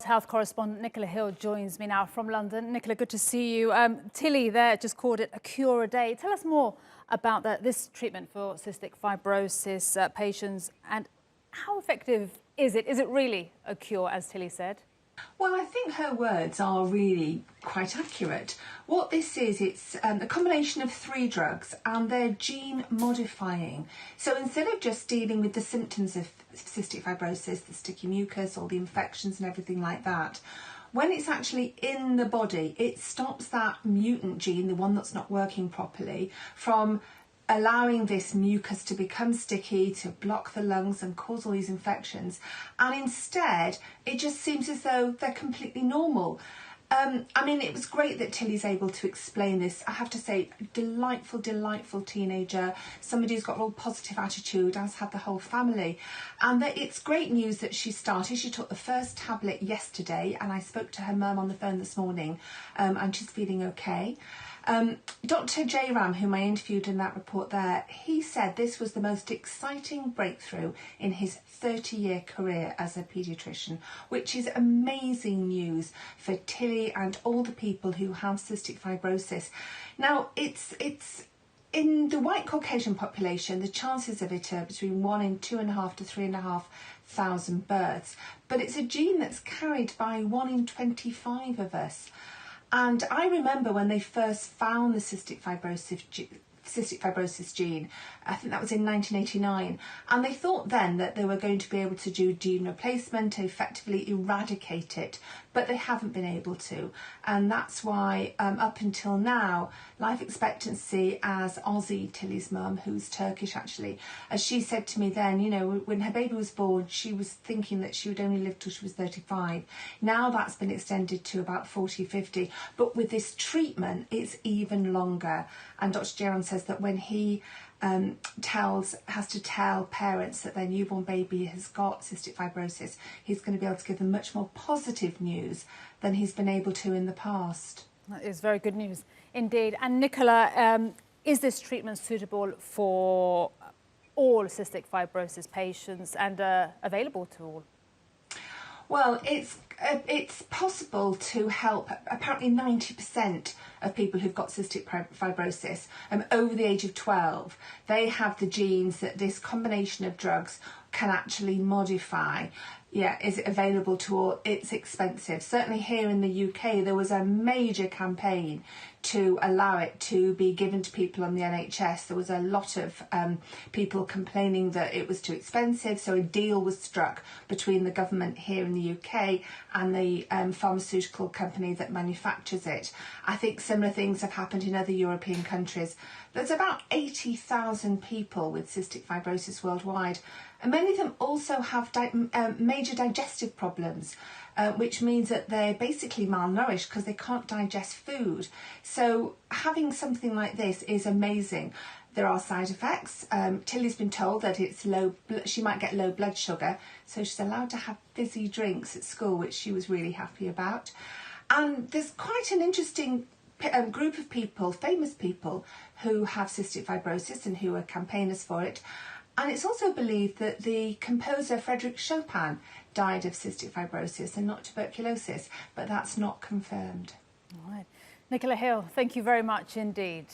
health correspondent Nicola Hill joins me now from London. Nicola, good to see you. Tilly there just called it a cure a day. Tell us more about this treatment for cystic fibrosis patients, and how effective is it? Is it really a cure, as Tilly said? Well, I think her words are really quite accurate. What this is, it's a combination of 3 drugs and they're gene modifying. So instead of just dealing with the symptoms of cystic fibrosis, the sticky mucus, all the infections and everything like that, when it's actually in the body, it stops that mutant gene, the one that's not working properly, from allowing this mucus to become sticky, to block the lungs and cause all these infections. And instead, it just seems as though they're completely normal. I mean, it was great that Tilly's able to explain this. I have to say, delightful, delightful teenager, somebody who's got a real positive attitude, as had the whole family. And that it's great news that she started. She took the first tablet yesterday, and I spoke to her mum on the phone this morning, and she's feeling okay. Dr. Jairam, whom I interviewed in that report there, he said this was the most exciting breakthrough in his 30-year career as a paediatrician, which is amazing news for Tilly and all the people who have cystic fibrosis. Now, it's in the white Caucasian population, the chances of it are between 1 in 2.5 to 3,500 births, but it's a gene that's carried by 1 in 25 of us. And I remember when they first found the cystic fibrosis gene, I think that was in 1989, and they thought then that they were going to be able to do gene replacement, effectively eradicate it, but they haven't been able to. And that's why up until now, life expectancy, as Ozzy, Tilly's mum, who's Turkish actually, as she said to me then, you know, when her baby was born, she was thinking that she would only live till she was 35. Now that's been extended to about 40, 50. But with this treatment, it's even longer. And Dr. Jaron says that when he has to tell parents that their newborn baby has got cystic fibrosis, he's going to be able to give them much more positive news than he's been able to in the past. That is very good news indeed. And Nicola, is this treatment suitable for all cystic fibrosis patients and available to all? Well, it's possible to help apparently 90% of people who've got cystic fibrosis over the age of 12. They have the genes that this combination of drugs can actually modify. Yeah, is it available to all? It's expensive. Certainly here in the UK, there was a major campaign to allow it to be given to people on the NHS. There was a lot of people complaining that it was too expensive, so a deal was struck between the government here in the UK and the pharmaceutical company that manufactures it. I think similar things have happened in other European countries. There's about 80,000 people with cystic fibrosis worldwide, and many of them also have major digestive problems, which means that they're basically malnourished because they can't digest food. So having something like this is amazing. There are side effects. Tilly's been told that it's she might get low blood sugar, so she's allowed to have fizzy drinks at school, which she was really happy about. And there's quite an interesting group of people, famous people, who have cystic fibrosis and who are campaigners for it. And it's also believed that the composer Frédéric Chopin died of cystic fibrosis and not tuberculosis, but that's not confirmed. All right. Nicola Hill, thank you very much indeed.